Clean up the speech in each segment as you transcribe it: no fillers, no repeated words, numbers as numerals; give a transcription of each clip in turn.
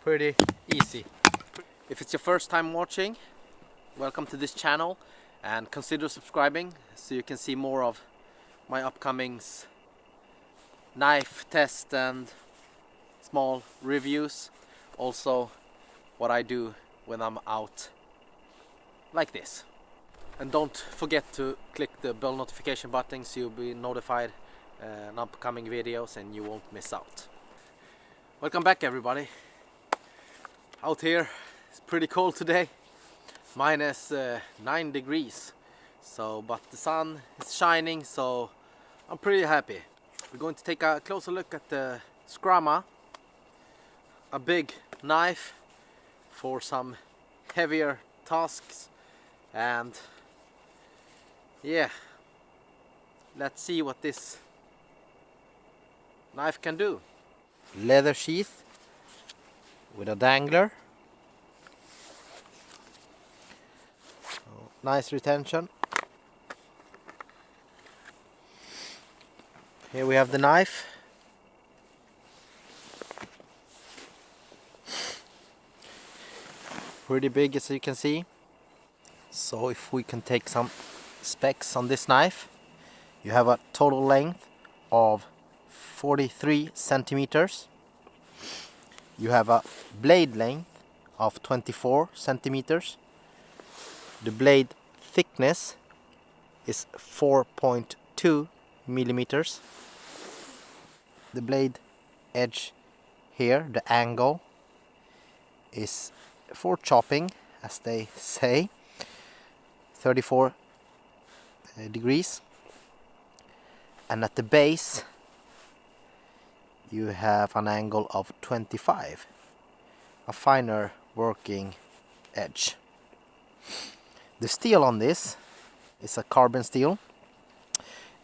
Pretty easy. If it's your first time watching, welcome to this channel and consider subscribing so you can see more of my upcoming knife test and small reviews. Also what I do when I'm out like this. And don't forget to click the bell notification button so you'll be notified on upcoming videos and you won't miss out. Welcome back everybody. Out here it's pretty cold today, minus 9 degrees. But the sun is shining, so I'm pretty happy. We're going to take a closer look at the Skrama, a big knife for some heavier tasks, and yeah, let's see what this knife can do. Leather sheath with a dangler. Nice retention. Here we have the knife. Pretty big, as you can see. So if we can take some specs on this knife, you have a total length of 43 centimeters. You have a blade length of 24 centimeters. The blade thickness is 4.2 millimeters. The blade edge here, the angle, is for chopping, as they say, 34 degrees. And at the base you have an angle of 25, a finer working edge. The steel on this is a carbon steel.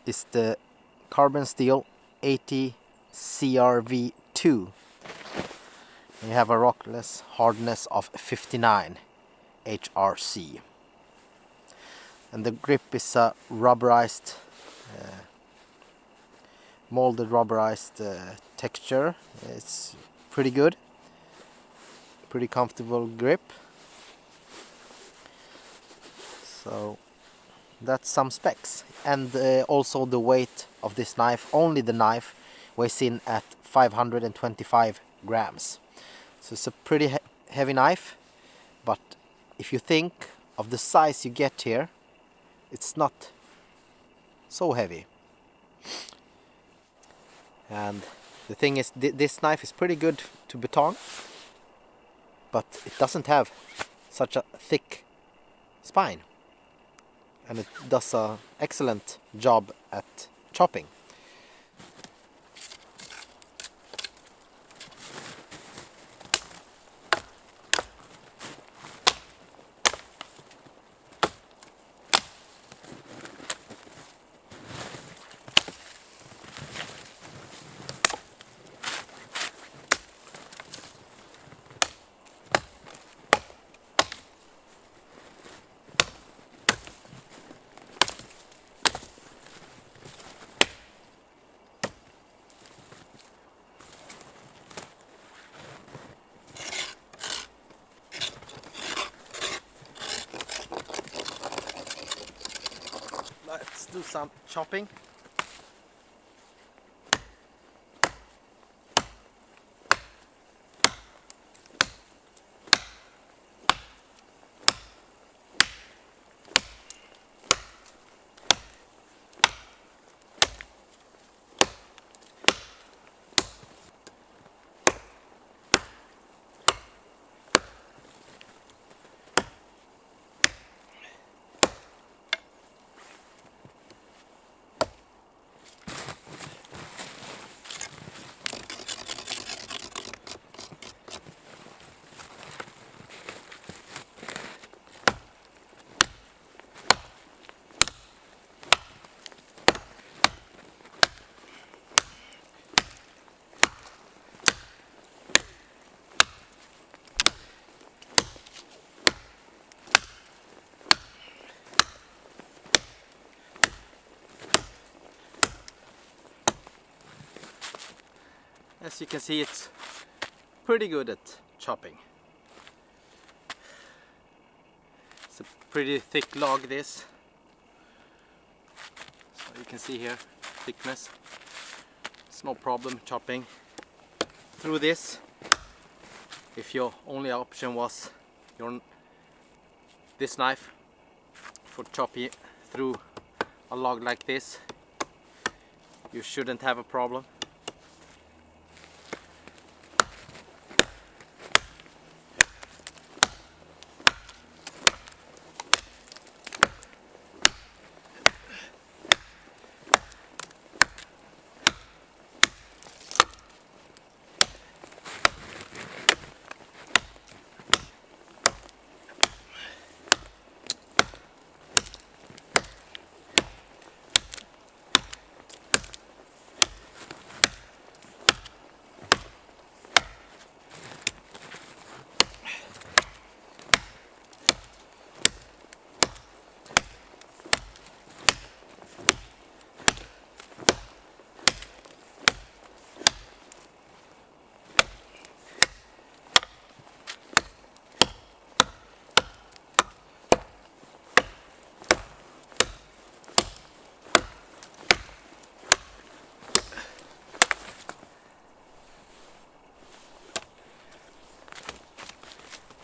It's the carbon steel 80 CRV2. You have a rockless hardness of 59 HRC. And the grip is a rubberized, molded rubberized texture. It's pretty good, pretty comfortable grip. So that's some specs. And also the weight of this knife, only the knife weighs in at 525 grams. So it's a pretty heavy knife, but if you think of the size you get here, it's not so heavy. And the thing is, this knife is pretty good to baton, but it doesn't have such a thick spine, and it does an excellent job at chopping. Let's do some chopping. As you can see, it's pretty good at chopping. It's a pretty thick log, this. So you can see here, thickness. It's no problem chopping through this. If your only option was this knife for chopping through a log like this, you shouldn't have a problem.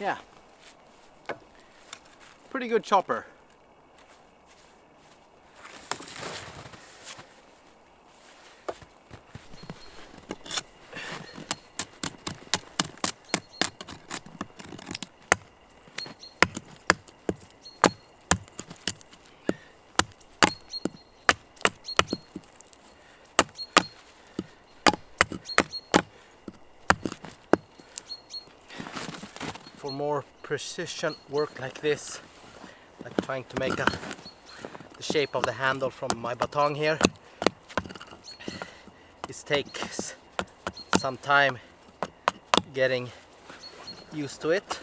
Yeah, pretty good chopper. For more precision work like this, like trying to make the shape of the handle from my batong here, it takes some time getting used to it.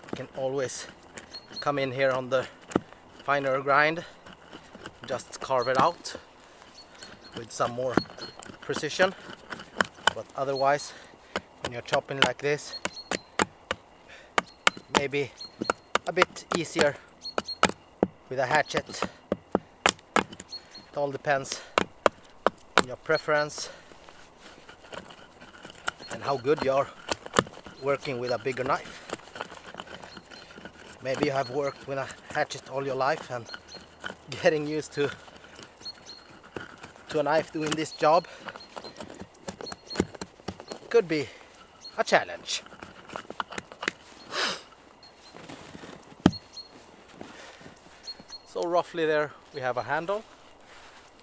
You can always come in here on the finer grind, just carve it out with some more precision, but otherwise when you're chopping like this, maybe a bit easier with a hatchet. It all depends on your preference and how good you are working with a bigger knife. Maybe you have worked with a hatchet all your life and getting used to a knife doing this job could be a challenge. So roughly there we have a handle.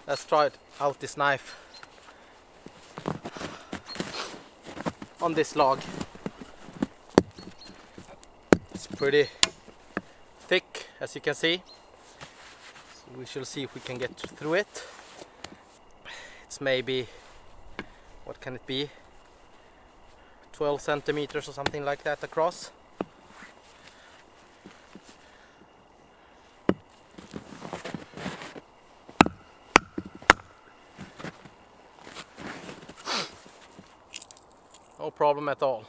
Let's try it out, this knife on this log. It's pretty thick, as you can see. So we shall see if we can get through it. It's maybe, what can it be, 12 centimeters or something like that across. No problem at all.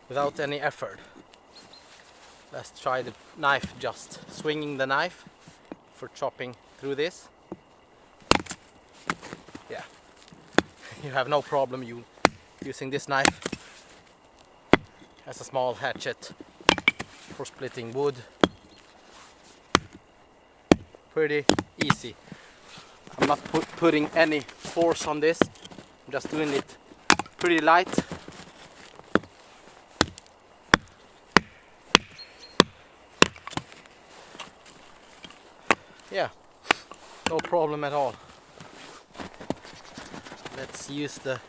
Without any effort. Let's try the knife, just swinging the knife for chopping through this. Yeah, you have no problem using this knife as a small hatchet for splitting wood. Pretty easy. I'm not putting any force on this, I'm just doing it pretty light. Yeah, no problem at all. Let's use the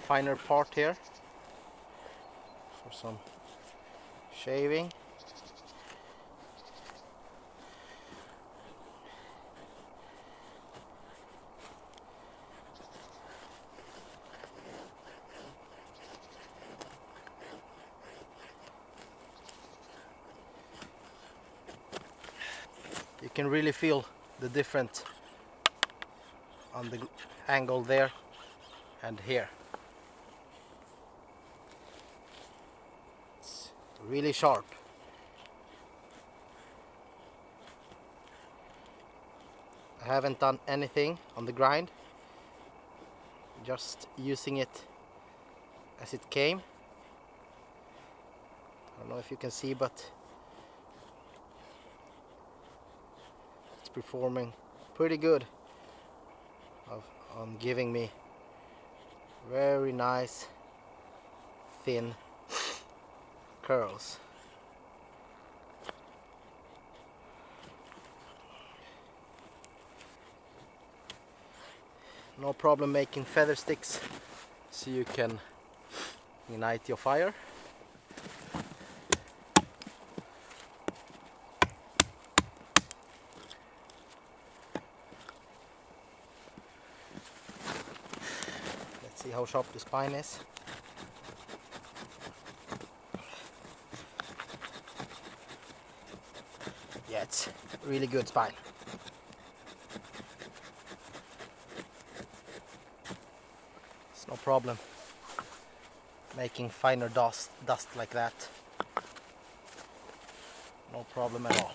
finer part here for some shaving. You can really feel the different on the angle there and here. It's really sharp. I haven't done anything on the grind, just using it as it came. I don't know if you can see, but it's performing pretty good on giving me very nice thin curls. No problem making feather sticks so you can ignite your fire. Let's see how sharp the spine is. Yeah, it's really good spine. It's no problem making finer dust like that. No problem at all.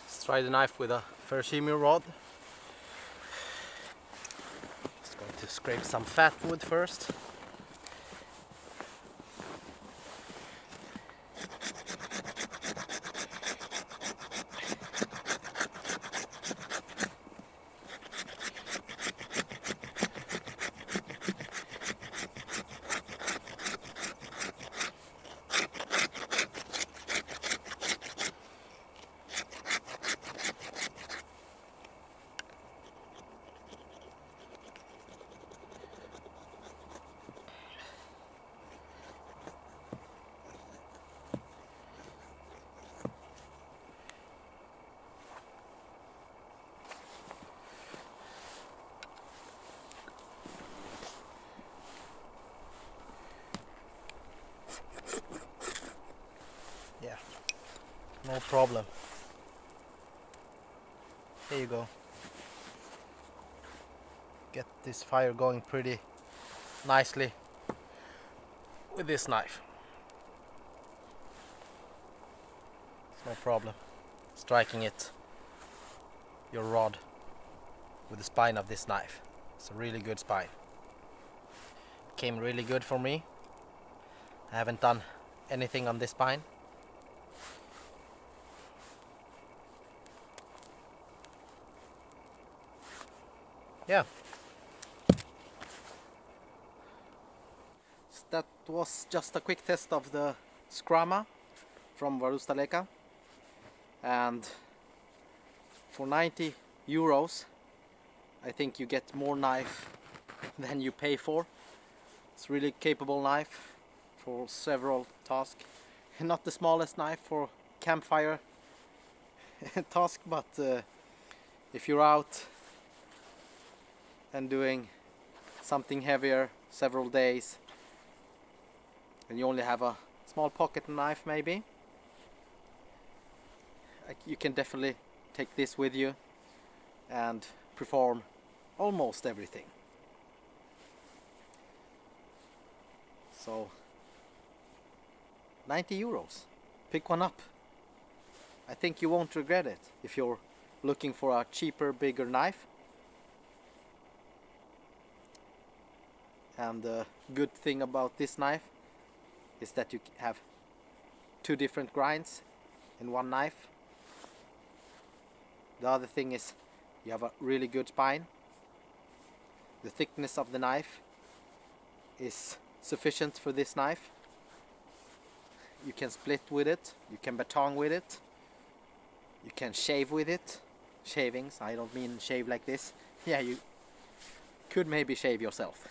Let's try the knife with a ferrocerium rod. Just going to scrape some fat wood first. Yeah, no problem. There you go. Get this fire going pretty nicely with this knife. It's no problem striking your rod with the spine of this knife. It's a really good spine. Came really good for me. I haven't done anything on this spine. Yeah. So that was just a quick test of the Skrama from Varustaleka, and for 90 euros I think you get more knife than you pay for. It's really capable knife for several tasks. Not the smallest knife for campfire task, but if you're out and doing something heavier several days and you only have a small pocket knife maybe, you can definitely take this with you and perform almost everything. So 90 euros, pick one up. I think you won't regret it if you're looking for a cheaper, bigger knife. And the good thing about this knife is that you have two different grinds in one knife. The other thing is you have a really good spine. The thickness of the knife is sufficient for this knife. You can split with it, you can batong with it, you can shave with it. Shavings, I don't mean shave like this. Yeah, you could maybe shave yourself.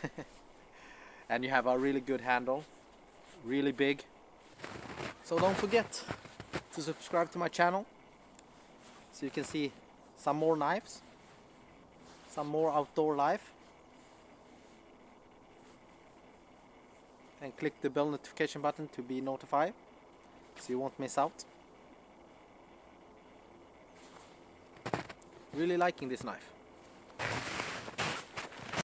And you have a really good handle, really big. So don't forget to subscribe to my channel so you can see some more knives, some more outdoor life. and click the bell notification button to be notified so you won't miss out. Really liking this knife.